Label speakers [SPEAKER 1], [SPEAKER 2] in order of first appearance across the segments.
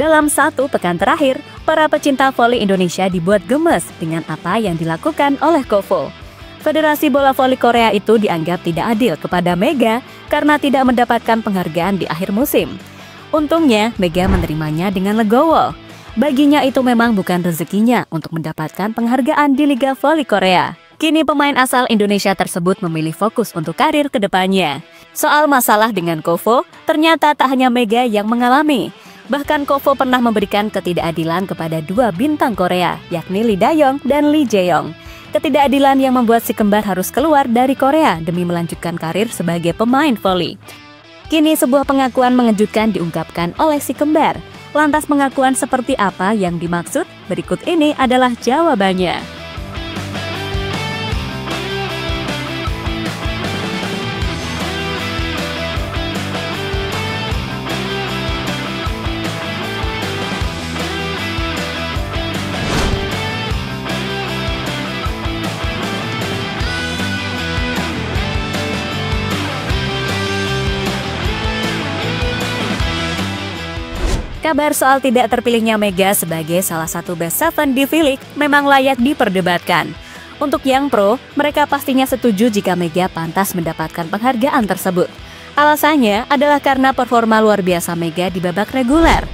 [SPEAKER 1] Dalam satu pekan terakhir, para pecinta voli Indonesia dibuat gemes dengan apa yang dilakukan oleh Kovo. Federasi Bola Voli Korea itu dianggap tidak adil kepada Mega karena tidak mendapatkan penghargaan di akhir musim. Untungnya, Mega menerimanya dengan legowo. Baginya itu memang bukan rezekinya untuk mendapatkan penghargaan di Liga Voli Korea. Kini pemain asal Indonesia tersebut memilih fokus untuk karir ke depannya. Soal masalah dengan Kovo, ternyata tak hanya Mega yang mengalami. Bahkan Kovo pernah memberikan ketidakadilan kepada dua bintang Korea, yakni Lee Da-yong dan Lee Jae-yong. Ketidakadilan yang membuat si kembar harus keluar dari Korea demi melanjutkan karir sebagai pemain voli. Kini sebuah pengakuan mengejutkan diungkapkan oleh si kembar. Lantas pengakuan seperti apa yang dimaksud? Berikut ini adalah jawabannya. Kabar soal tidak terpilihnya Mega sebagai salah satu best seven di V-League memang layak diperdebatkan. Untuk yang pro, mereka pastinya setuju jika Mega pantas mendapatkan penghargaan tersebut. Alasannya adalah karena performa luar biasa Mega di babak reguler.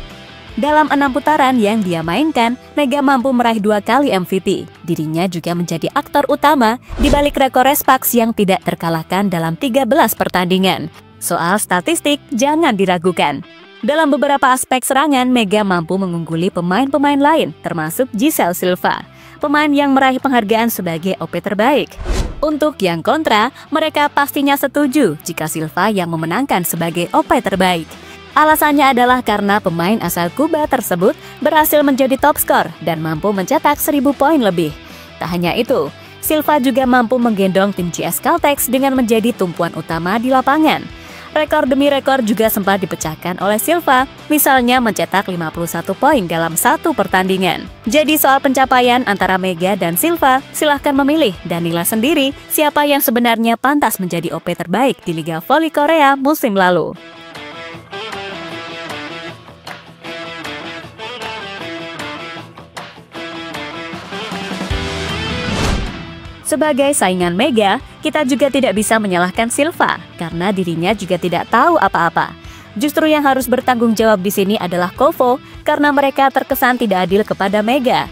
[SPEAKER 1] Dalam 6 putaran yang dia mainkan, Mega mampu meraih 2 kali MVP. Dirinya juga menjadi aktor utama di balik rekor Respax yang tidak terkalahkan dalam 13 pertandingan. Soal statistik, jangan diragukan. Dalam beberapa aspek serangan, Mega mampu mengungguli pemain-pemain lain, termasuk Giselle Silva, pemain yang meraih penghargaan sebagai OP terbaik. Untuk yang kontra, mereka pastinya setuju jika Silva yang memenangkan sebagai OP terbaik. Alasannya adalah karena pemain asal Kuba tersebut berhasil menjadi top skor dan mampu mencetak 1000 poin lebih. Tak hanya itu, Silva juga mampu menggendong tim GS Caltex dengan menjadi tumpuan utama di lapangan. Rekor demi rekor juga sempat dipecahkan oleh Silva, misalnya mencetak 51 poin dalam satu pertandingan. Jadi soal pencapaian antara Mega dan Silva, silahkan memilih dan nilai sendiri siapa yang sebenarnya pantas menjadi OP terbaik di Liga Voli Korea musim lalu. Sebagai saingan Mega, kita juga tidak bisa menyalahkan Silva karena dirinya juga tidak tahu apa-apa. Justru yang harus bertanggung jawab di sini adalah Kovo karena mereka terkesan tidak adil kepada Mega.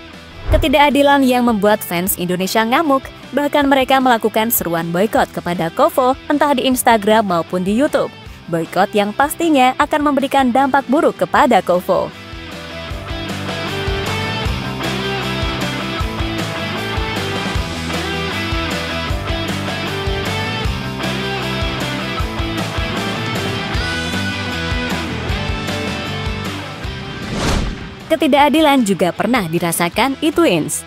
[SPEAKER 1] Ketidakadilan yang membuat fans Indonesia ngamuk, bahkan mereka melakukan seruan boikot kepada Kovo entah di Instagram maupun di YouTube. Boikot yang pastinya akan memberikan dampak buruk kepada Kovo. Ketidakadilan juga pernah dirasakan E-Twins.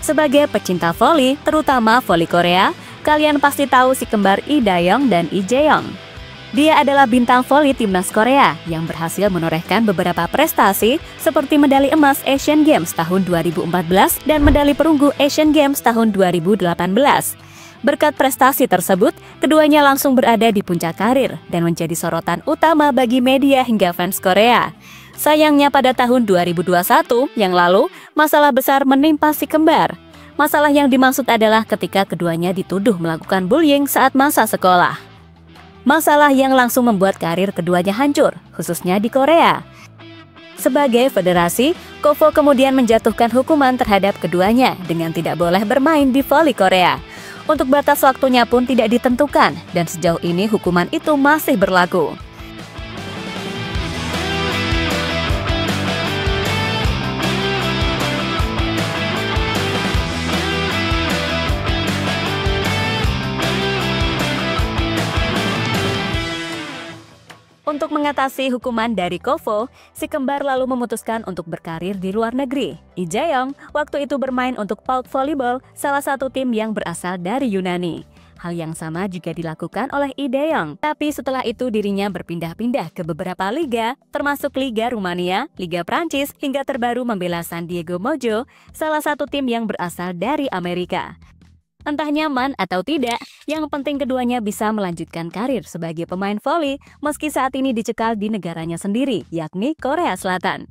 [SPEAKER 1] Sebagai pecinta voli, terutama voli Korea, kalian pasti tahu si kembar Lee Da-yong dan Lee Jae-yong. Dia adalah bintang voli timnas Korea yang berhasil menorehkan beberapa prestasi seperti medali emas Asian Games tahun 2014 dan medali perunggu Asian Games tahun 2018. Berkat prestasi tersebut, keduanya langsung berada di puncak karir dan menjadi sorotan utama bagi media hingga fans Korea. Sayangnya pada tahun 2021 yang lalu, masalah besar menimpa si kembar. Masalah yang dimaksud adalah ketika keduanya dituduh melakukan bullying saat masa sekolah. Masalah yang langsung membuat karir keduanya hancur, khususnya di Korea. Sebagai federasi, Kovo kemudian menjatuhkan hukuman terhadap keduanya dengan tidak boleh bermain di voli Korea. Untuk batas waktunya pun tidak ditentukan, dan sejauh ini hukuman itu masih berlaku. Untuk mengatasi hukuman dari Kovo, si kembar lalu memutuskan untuk berkarir di luar negeri. Lee Jae-yong waktu itu bermain untuk PAOK Volleyball, salah satu tim yang berasal dari Yunani. Hal yang sama juga dilakukan oleh Lee Da-yong. Tapi setelah itu dirinya berpindah-pindah ke beberapa liga, termasuk Liga Rumania, Liga Prancis, hingga terbaru membela San Diego Mojo, salah satu tim yang berasal dari Amerika. Entah nyaman atau tidak, yang penting keduanya bisa melanjutkan karir sebagai pemain voli meski saat ini dicekal di negaranya sendiri, yakni Korea Selatan.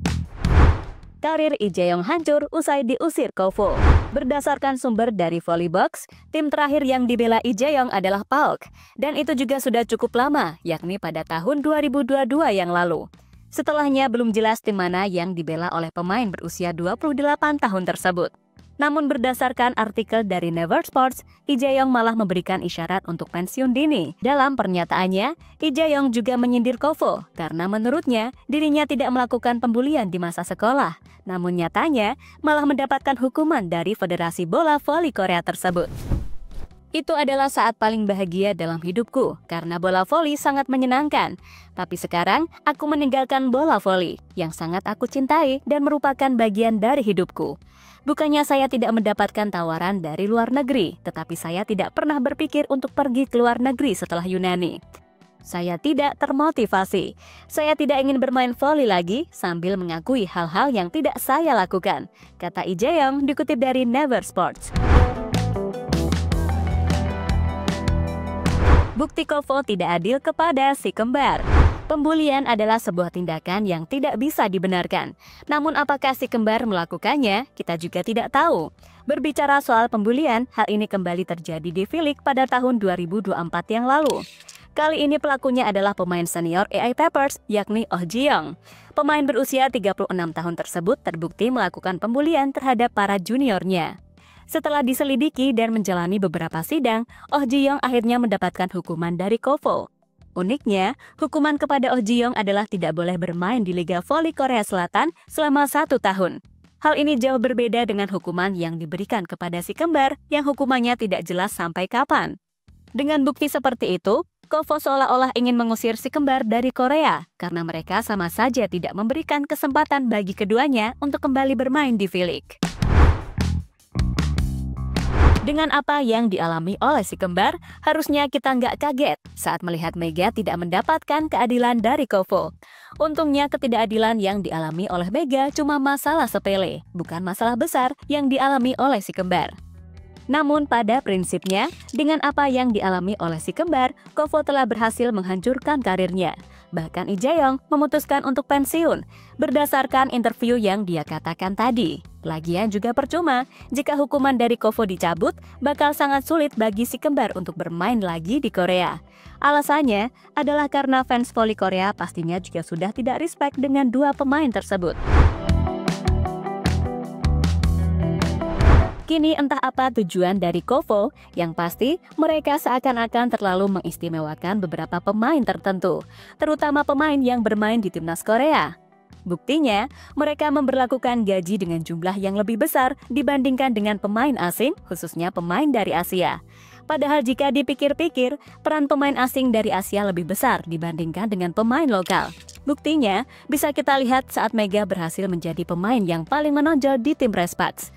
[SPEAKER 1] Karir Lee Jae-yong hancur usai diusir KOFO. Berdasarkan sumber dari Volleybox, tim terakhir yang dibela Lee Jae-yong adalah PAOK, dan itu juga sudah cukup lama, yakni pada tahun 2022 yang lalu. Setelahnya belum jelas tim mana yang dibela oleh pemain berusia 28 tahun tersebut. Namun berdasarkan artikel dari Never Sports, Lee Jae-yong malah memberikan isyarat untuk pensiun dini. Dalam pernyataannya, Lee Jae-yong juga menyindir KOFO karena menurutnya dirinya tidak melakukan pembulian di masa sekolah. Namun nyatanya malah mendapatkan hukuman dari Federasi Bola Voli Korea tersebut. Itu adalah saat paling bahagia dalam hidupku karena bola voli sangat menyenangkan. Tapi sekarang aku meninggalkan bola voli yang sangat aku cintai dan merupakan bagian dari hidupku. Bukannya saya tidak mendapatkan tawaran dari luar negeri, tetapi saya tidak pernah berpikir untuk pergi ke luar negeri setelah Yunani. Saya tidak termotivasi. Saya tidak ingin bermain voli lagi sambil mengakui hal-hal yang tidak saya lakukan, kata Lee Jae-yong dikutip dari Never Sports. Bukti KOFO tidak adil kepada si kembar. Pembulian adalah sebuah tindakan yang tidak bisa dibenarkan. Namun apakah si kembar melakukannya, kita juga tidak tahu. Berbicara soal pembulian, hal ini kembali terjadi di V-League pada tahun 2024 yang lalu. Kali ini pelakunya adalah pemain senior AI Peppers, yakni Oh Ji-young. Pemain berusia 36 tahun tersebut terbukti melakukan pembulian terhadap para juniornya. Setelah diselidiki dan menjalani beberapa sidang, Oh Ji-young akhirnya mendapatkan hukuman dari KOFO. Uniknya, hukuman kepada Oh Ji-young adalah tidak boleh bermain di Liga Voli Korea Selatan selama 1 tahun. Hal ini jauh berbeda dengan hukuman yang diberikan kepada si kembar yang hukumannya tidak jelas sampai kapan. Dengan bukti seperti itu, KOFO seolah-olah ingin mengusir si kembar dari Korea karena mereka sama saja tidak memberikan kesempatan bagi keduanya untuk kembali bermain di V-League. Dengan apa yang dialami oleh si kembar, harusnya kita nggak kaget saat melihat Mega tidak mendapatkan keadilan dari KOFO. Untungnya ketidakadilan yang dialami oleh Mega cuma masalah sepele, bukan masalah besar yang dialami oleh si kembar. Namun pada prinsipnya, dengan apa yang dialami oleh si kembar, KOFO telah berhasil menghancurkan karirnya. Bahkan Lee Jae-yong memutuskan untuk pensiun berdasarkan interview yang dia katakan tadi. Lagian juga percuma, jika hukuman dari KOFO dicabut, bakal sangat sulit bagi si kembar untuk bermain lagi di Korea. Alasannya adalah karena fans voli Korea pastinya juga sudah tidak respect dengan dua pemain tersebut. Kini entah apa tujuan dari KOFO, yang pasti mereka seakan-akan terlalu mengistimewakan beberapa pemain tertentu, terutama pemain yang bermain di timnas Korea. Buktinya, mereka memberlakukan gaji dengan jumlah yang lebih besar dibandingkan dengan pemain asing, khususnya pemain dari Asia. Padahal jika dipikir-pikir, peran pemain asing dari Asia lebih besar dibandingkan dengan pemain lokal. Buktinya, bisa kita lihat saat Mega berhasil menjadi pemain yang paling menonjol di tim Respax.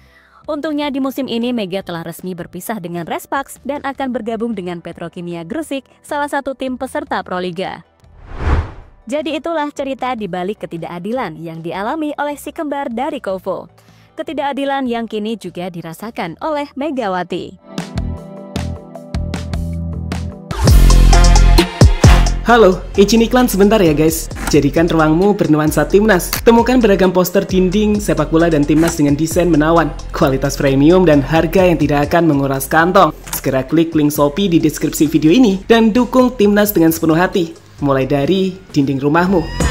[SPEAKER 1] Untungnya di musim ini Mega telah resmi berpisah dengan Respax dan akan bergabung dengan Petrokimia Gresik, salah satu tim peserta Proliga. Jadi itulah cerita di balik ketidakadilan yang dialami oleh si kembar dari KOFO. Ketidakadilan yang kini juga dirasakan oleh Megawati.
[SPEAKER 2] Halo, izin iklan sebentar ya guys. Jadikan ruangmu bernuansa timnas. Temukan beragam poster dinding, sepak bola dan timnas dengan desain menawan, kualitas premium dan harga yang tidak akan menguras kantong. Segera klik link Shopee di deskripsi video ini dan dukung timnas dengan sepenuh hati. Mulai dari dinding rumahmu.